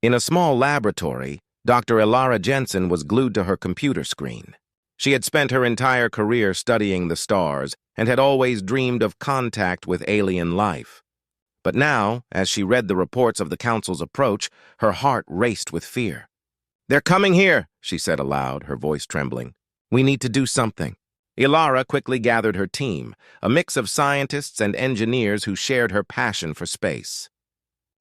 In a small laboratory, Dr. Ilara Jensen was glued to her computer screen. She had spent her entire career studying the stars and had always dreamed of contact with alien life. But now, as she read the reports of the Council's approach, her heart raced with fear. "They're coming here," she said aloud, her voice trembling. "We need to do something." Ilara quickly gathered her team, a mix of scientists and engineers who shared her passion for space.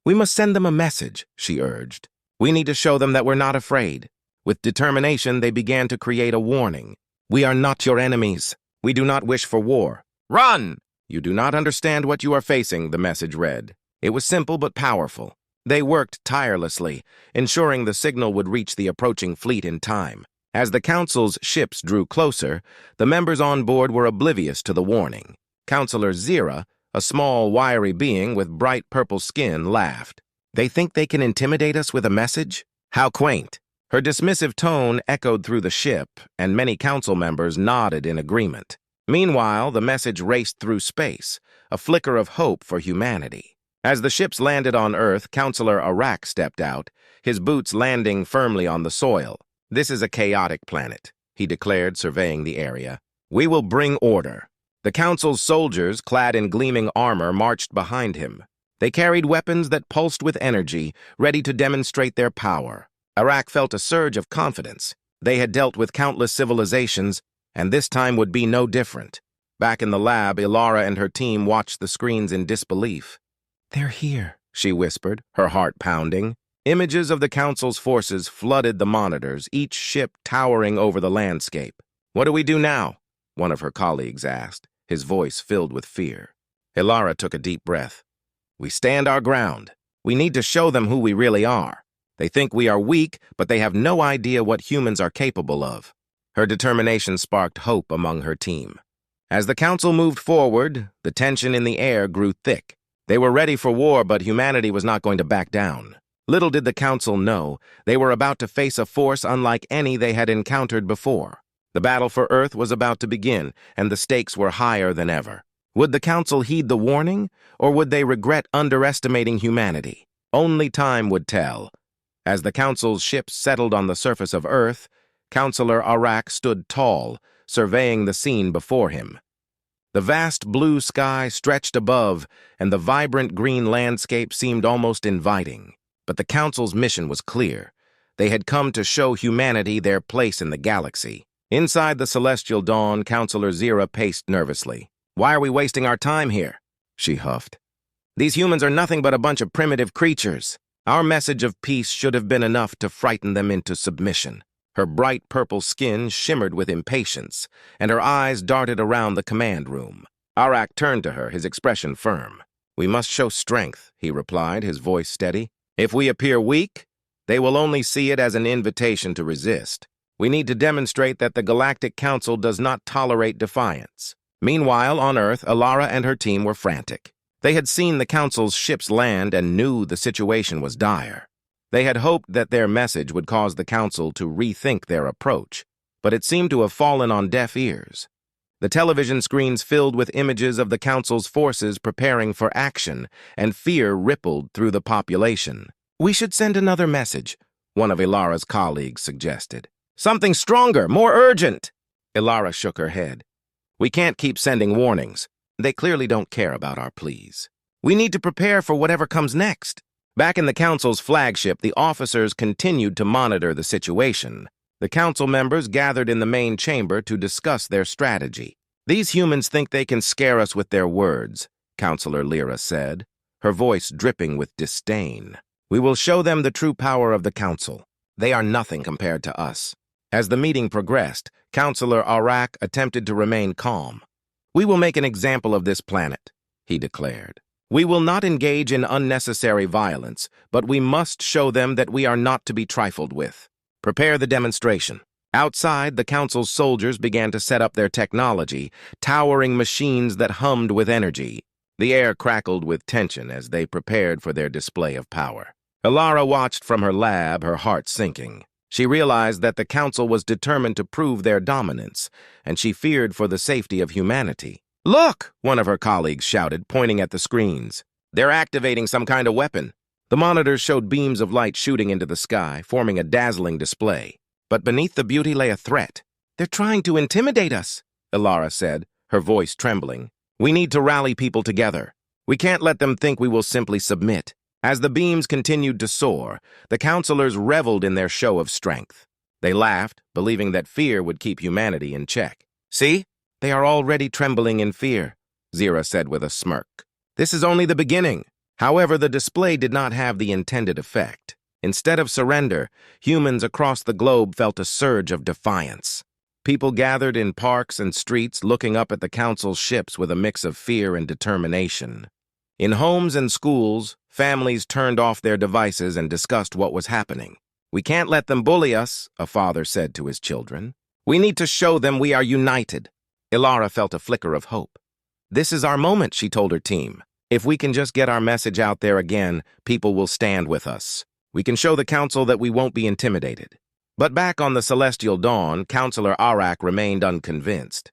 "We must send them a message," she urged. "We need to show them that we're not afraid." With determination, they began to create a warning. "We are not your enemies. We do not wish for war. Run! You do not understand what you are facing," the message read. It was simple but powerful. They worked tirelessly, ensuring the signal would reach the approaching fleet in time. As the Council's ships drew closer, the members on board were oblivious to the warning. Counselor Zira, a small, wiry being with bright purple skin, laughed. "They think they can intimidate us with a message? How quaint." Her dismissive tone echoed through the ship, and many council members nodded in agreement. Meanwhile, the message raced through space, a flicker of hope for humanity. As the ships landed on Earth, Counselor Arak stepped out, his boots landing firmly on the soil. "This is a chaotic planet," he declared, surveying the area. "We will bring order." The Council's soldiers, clad in gleaming armor, marched behind him. They carried weapons that pulsed with energy, ready to demonstrate their power. Arak felt a surge of confidence. They had dealt with countless civilizations, and this time would be no different. Back in the lab, Ilara and her team watched the screens in disbelief. "They're here," she whispered, her heart pounding. Images of the Council's forces flooded the monitors, each ship towering over the landscape. "What do we do now?" one of her colleagues asked, his voice filled with fear. Ilara took a deep breath. "We stand our ground. We need to show them who we really are. They think we are weak, but they have no idea what humans are capable of." Her determination sparked hope among her team. As the Council moved forward, the tension in the air grew thick. They were ready for war, but humanity was not going to back down. Little did the Council know, they were about to face a force unlike any they had encountered before. The battle for Earth was about to begin, and the stakes were higher than ever. Would the Council heed the warning, or would they regret underestimating humanity? Only time would tell. As the Council's ships settled on the surface of Earth, Counselor Arak stood tall, surveying the scene before him. The vast blue sky stretched above, and the vibrant green landscape seemed almost inviting. But the Council's mission was clear. They had come to show humanity their place in the galaxy. Inside the celestial dawn, Counselor Zira paced nervously. "Why are we wasting our time here?" she huffed. "These humans are nothing but a bunch of primitive creatures. Our message of peace should have been enough to frighten them into submission." Her bright purple skin shimmered with impatience, and her eyes darted around the command room. Arak turned to her, his expression firm. "We must show strength," he replied, his voice steady. "If we appear weak, they will only see it as an invitation to resist. We need to demonstrate that the Galactic Council does not tolerate defiance." Meanwhile, on Earth, Ilara and her team were frantic. They had seen the Council's ships land and knew the situation was dire. They had hoped that their message would cause the Council to rethink their approach, but it seemed to have fallen on deaf ears. The television screens filled with images of the Council's forces preparing for action, and fear rippled through the population. "We should send another message," one of Ilara's colleagues suggested. "Something stronger, more urgent." Ilara shook her head. "We can't keep sending warnings. They clearly don't care about our pleas. We need to prepare for whatever comes next." Back in the Council's flagship, the officers continued to monitor the situation. The Council members gathered in the main chamber to discuss their strategy. "These humans think they can scare us with their words," Counselor Lyra said, her voice dripping with disdain. "We will show them the true power of the Council. They are nothing compared to us." As the meeting progressed, Counselor Arak attempted to remain calm. "We will make an example of this planet," he declared. "We will not engage in unnecessary violence, but we must show them that we are not to be trifled with. Prepare the demonstration." Outside, the Council's soldiers began to set up their technology, towering machines that hummed with energy. The air crackled with tension as they prepared for their display of power. Ilara watched from her lab, her heart sinking. She realized that the Council was determined to prove their dominance, and she feared for the safety of humanity. "Look!" one of her colleagues shouted, pointing at the screens. "They're activating some kind of weapon." The monitors showed beams of light shooting into the sky, forming a dazzling display. But beneath the beauty lay a threat. "They're trying to intimidate us," Ilara said, her voice trembling. "We need to rally people together. We can't let them think we will simply submit." As the beams continued to soar, the counselors reveled in their show of strength. They laughed, believing that fear would keep humanity in check. "See? They are already trembling in fear," Zira said with a smirk. "This is only the beginning." However, the display did not have the intended effect. Instead of surrender, humans across the globe felt a surge of defiance. People gathered in parks and streets looking up at the council's ships with a mix of fear and determination. In homes and schools, families turned off their devices and discussed what was happening. "We can't let them bully us," a father said to his children. "We need to show them we are united." Ilara felt a flicker of hope. "This is our moment," she told her team. "If we can just get our message out there again, people will stand with us. We can show the council that we won't be intimidated." But back on the Celestial Dawn, Counselor Arak remained unconvinced.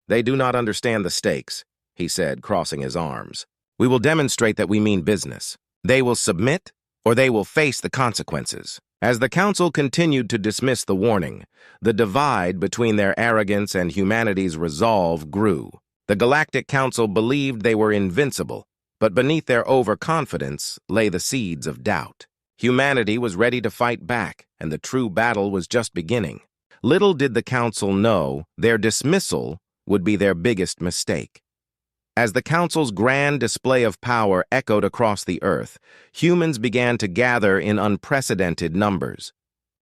"They do not understand the stakes," he said, crossing his arms. "We will demonstrate that we mean business. They will submit, or they will face the consequences." As the council continued to dismiss the warning, the divide between their arrogance and humanity's resolve grew. The Galactic Council believed they were invincible, but beneath their overconfidence lay the seeds of doubt. Humanity was ready to fight back, and the true battle was just beginning. Little did the Council know their dismissal would be their biggest mistake. As the Council's grand display of power echoed across the Earth, humans began to gather in unprecedented numbers.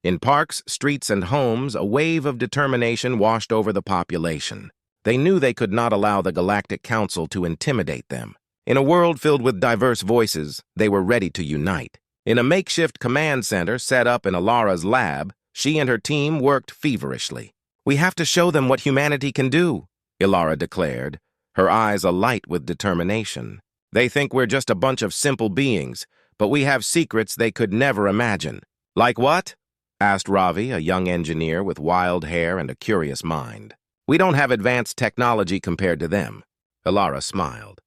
In parks, streets, and homes, a wave of determination washed over the population. They knew they could not allow the Galactic Council to intimidate them. In a world filled with diverse voices, they were ready to unite. In a makeshift command center set up in Ilara's lab, she and her team worked feverishly. "We have to show them what humanity can do," Ilara declared, her eyes alight with determination. "They think we're just a bunch of simple beings, but we have secrets they could never imagine." "Like what?" asked Ravi, a young engineer with wild hair and a curious mind. "We don't have advanced technology compared to them," Ilara smiled.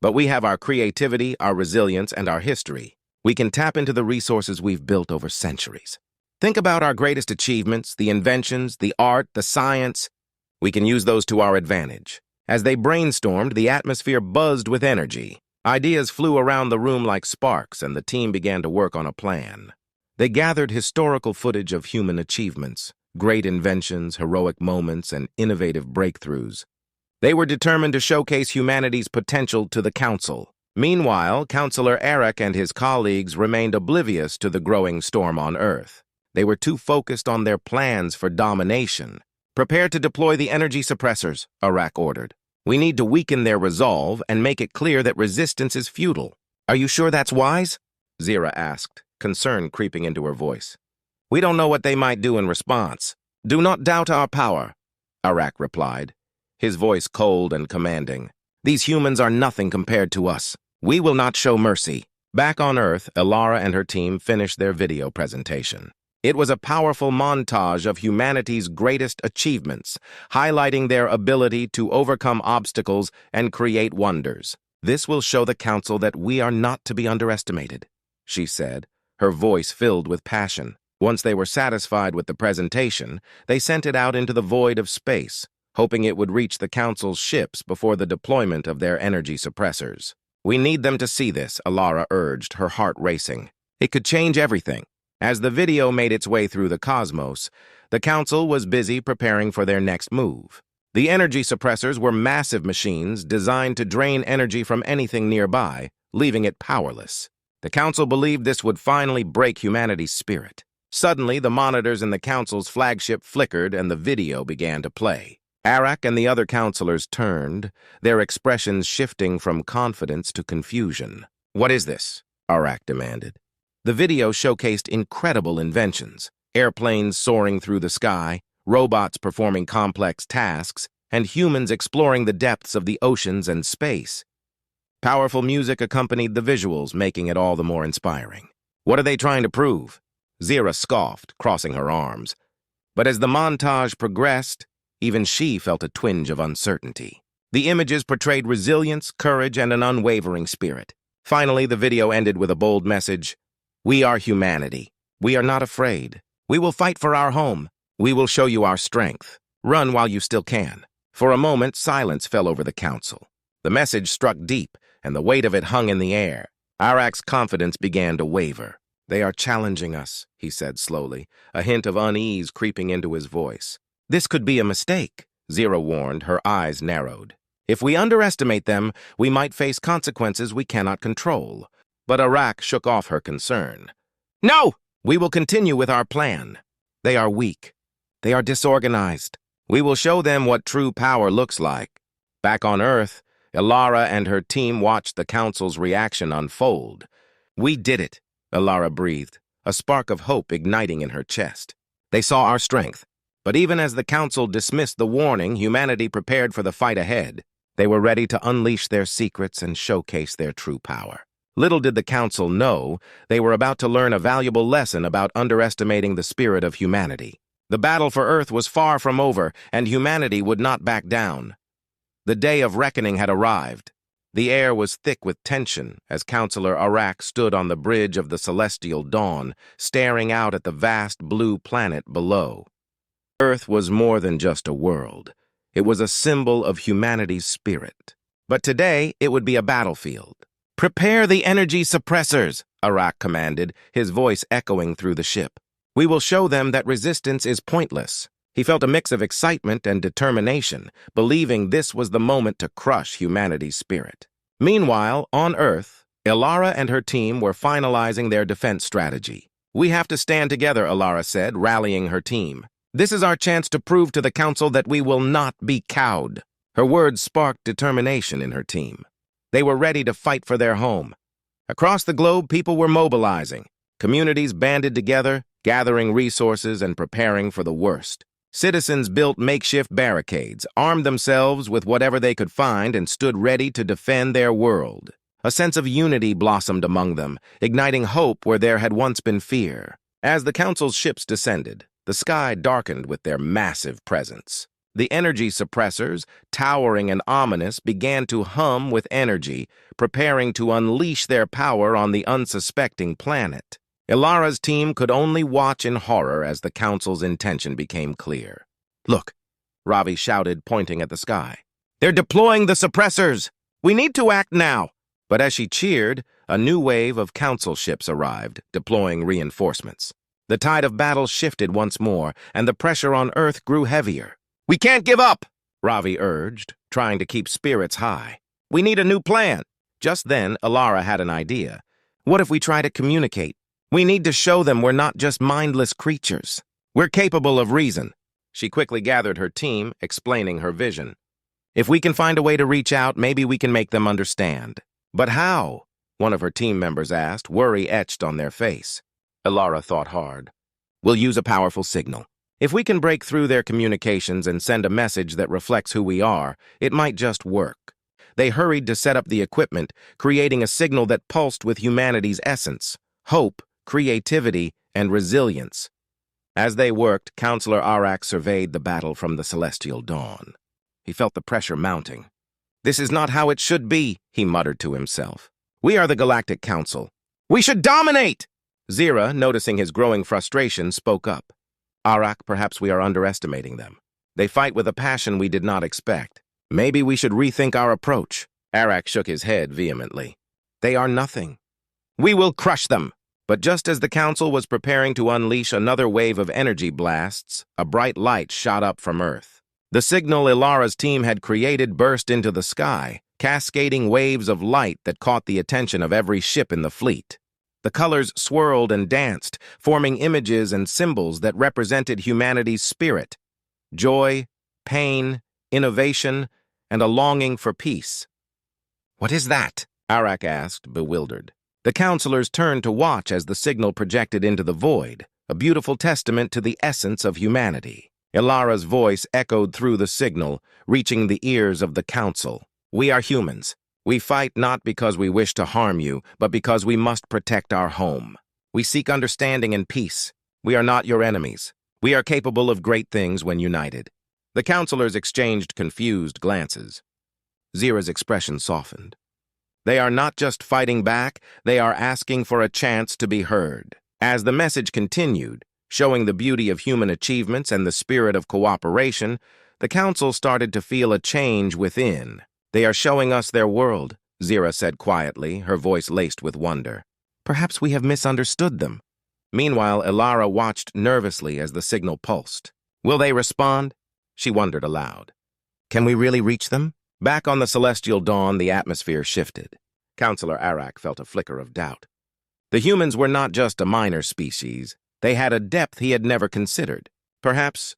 "But we have our creativity, our resilience, and our history. We can tap into the resources we've built over centuries. Think about our greatest achievements, the inventions, the art, the science. We can use those to our advantage." As they brainstormed, the atmosphere buzzed with energy. Ideas flew around the room like sparks, and the team began to work on a plan. They gathered historical footage of human achievements, great inventions, heroic moments, and innovative breakthroughs. They were determined to showcase humanity's potential to the Council. Meanwhile, Counselor Arak and his colleagues remained oblivious to the growing storm on Earth. They were too focused on their plans for domination. "Prepare to deploy the energy suppressors," Arak ordered. "We need to weaken their resolve and make it clear that resistance is futile." "Are you sure that's wise?" Zira asked, concern creeping into her voice. "We don't know what they might do in response." "Do not doubt our power," Arak replied, his voice cold and commanding. "These humans are nothing compared to us. We will not show mercy." Back on Earth, Ilara and her team finished their video presentation. It was a powerful montage of humanity's greatest achievements, highlighting their ability to overcome obstacles and create wonders. "This will show the Council that we are not to be underestimated," she said, her voice filled with passion. Once they were satisfied with the presentation, they sent it out into the void of space, hoping it would reach the Council's ships before the deployment of their energy suppressors. "We need them to see this," Ilara urged, her heart racing. "It could change everything." As the video made its way through the cosmos, the Council was busy preparing for their next move. The energy suppressors were massive machines designed to drain energy from anything nearby, leaving it powerless. The Council believed this would finally break humanity's spirit. Suddenly, the monitors in the Council's flagship flickered and the video began to play. Arak and the other counselors turned, their expressions shifting from confidence to confusion. "What is this?" Arak demanded. The video showcased incredible inventions, airplanes soaring through the sky, robots performing complex tasks, and humans exploring the depths of the oceans and space. Powerful music accompanied the visuals, making it all the more inspiring. "What are they trying to prove?" Zira scoffed, crossing her arms. But as the montage progressed, even she felt a twinge of uncertainty. The images portrayed resilience, courage, and an unwavering spirit. Finally, the video ended with a bold message. We are humanity. We are not afraid. We will fight for our home. We will show you our strength. Run while you still can. For a moment, silence fell over the council. The message struck deep, and the weight of it hung in the air. Arak's confidence began to waver. They are challenging us, he said slowly, a hint of unease creeping into his voice. This could be a mistake, Zira warned, her eyes narrowed. If we underestimate them, we might face consequences we cannot control. But Arak shook off her concern. No! We will continue with our plan. They are weak. They are disorganized. We will show them what true power looks like. Back on Earth, Elara and her team watched the Council's reaction unfold. We did it, Elara breathed, a spark of hope igniting in her chest. They saw our strength. But even as the Council dismissed the warning, humanity prepared for the fight ahead. They were ready to unleash their secrets and showcase their true power. Little did the Council know, they were about to learn a valuable lesson about underestimating the spirit of humanity. The battle for Earth was far from over, and humanity would not back down. The day of reckoning had arrived. The air was thick with tension as Counselor Arak stood on the bridge of the celestial dawn, staring out at the vast blue planet below. Earth was more than just a world. It was a symbol of humanity's spirit. But today, it would be a battlefield. Prepare the energy suppressors, Arak commanded, his voice echoing through the ship. We will show them that resistance is pointless. He felt a mix of excitement and determination, believing this was the moment to crush humanity's spirit. Meanwhile, on Earth, Elara and her team were finalizing their defense strategy. We have to stand together, Elara said, rallying her team. This is our chance to prove to the Council that we will not be cowed. Her words sparked determination in her team. They were ready to fight for their home. Across the globe, people were mobilizing. Communities banded together, gathering resources and preparing for the worst. Citizens built makeshift barricades, armed themselves with whatever they could find, and stood ready to defend their world. A sense of unity blossomed among them, igniting hope where there had once been fear. As the Council's ships descended, the sky darkened with their massive presence. The energy suppressors, towering and ominous, began to hum with energy, preparing to unleash their power on the unsuspecting planet. Elara's team could only watch in horror as the Council's intention became clear. Look, Ravi shouted, pointing at the sky. They're deploying the suppressors! We need to act now! But as she cheered, a new wave of Council ships arrived, deploying reinforcements. The tide of battle shifted once more, and the pressure on Earth grew heavier. We can't give up, Ravi urged, trying to keep spirits high. We need a new plan. Just then, Elara had an idea. What if we try to communicate? We need to show them we're not just mindless creatures. We're capable of reason. She quickly gathered her team, explaining her vision. If we can find a way to reach out, maybe we can make them understand. But how? One of her team members asked, worry etched on their face. Elara thought hard. We'll use a powerful signal. If we can break through their communications and send a message that reflects who we are, it might just work. They hurried to set up the equipment, creating a signal that pulsed with humanity's essence, hope, creativity, and resilience. As they worked, Counselor Arak surveyed the battle from the celestial dawn. He felt the pressure mounting. This is not how it should be, he muttered to himself. We are the Galactic Council. We should dominate! Zira, noticing his growing frustration, spoke up. Arak, perhaps we are underestimating them. They fight with a passion we did not expect. Maybe we should rethink our approach. Arak shook his head vehemently. They are nothing. We will crush them! But just as the Council was preparing to unleash another wave of energy blasts, a bright light shot up from Earth. The signal Elara's team had created burst into the sky, cascading waves of light that caught the attention of every ship in the fleet. The colors swirled and danced, forming images and symbols that represented humanity's spirit. Joy, pain, innovation, and a longing for peace. What is that? Arak asked, bewildered. The counselors turned to watch as the signal projected into the void, a beautiful testament to the essence of humanity. Elara's voice echoed through the signal, reaching the ears of the council. We are humans. We fight not because we wish to harm you, but because we must protect our home. We seek understanding and peace. We are not your enemies. We are capable of great things when united. The counselors exchanged confused glances. Zira's expression softened. They are not just fighting back, they are asking for a chance to be heard. As the message continued, showing the beauty of human achievements and the spirit of cooperation, the council started to feel a change within. "They are showing us their world," Zira said quietly, her voice laced with wonder. "Perhaps we have misunderstood them." Meanwhile, Elara watched nervously as the signal pulsed. "Will they respond?" She wondered aloud. "Can we really reach them?" Back on the celestial dawn, the atmosphere shifted. Counselor Arak felt a flicker of doubt. The humans were not just a minor species. They had a depth he had never considered. Perhaps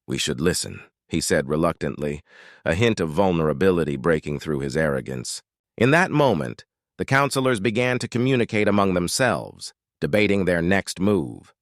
we should listen, he said reluctantly, a hint of vulnerability breaking through his arrogance. In that moment, the counselors began to communicate among themselves, debating their next move.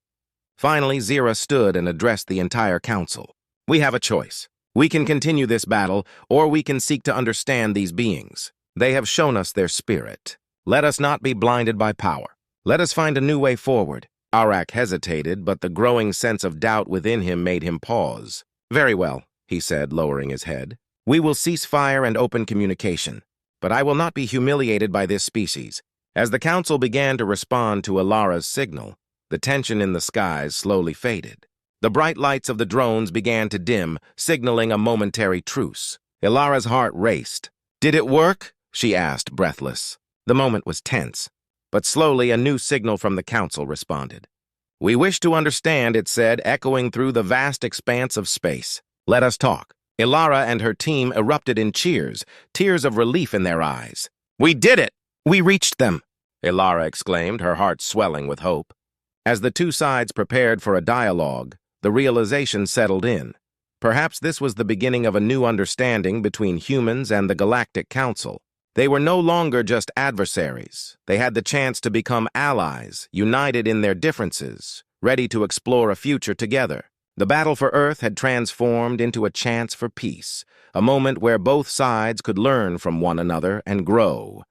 Finally, Zira stood and addressed the entire council. "We have a choice. We can continue this battle, or we can seek to understand these beings. They have shown us their spirit. Let us not be blinded by power. Let us find a new way forward." Arak hesitated, but the growing sense of doubt within him made him pause. "Very well," he said, lowering his head. "We will cease fire and open communication. But I will not be humiliated by this species." As the council began to respond to Elara's signal, the tension in the skies slowly faded. The bright lights of the drones began to dim, signaling a momentary truce. Elara's heart raced. "Did it work?" she asked, breathless. The moment was tense, but slowly a new signal from the council responded. "We wish to understand," it said, echoing through the vast expanse of space. "Let us talk." Elara and her team erupted in cheers, tears of relief in their eyes. "We did it! We reached them!" Elara exclaimed, her heart swelling with hope. As the two sides prepared for a dialogue, the realization settled in. Perhaps this was the beginning of a new understanding between humans and the Galactic Council. They were no longer just adversaries. They had the chance to become allies, united in their differences, ready to explore a future together. The battle for Earth had transformed into a chance for peace, a moment where both sides could learn from one another and grow.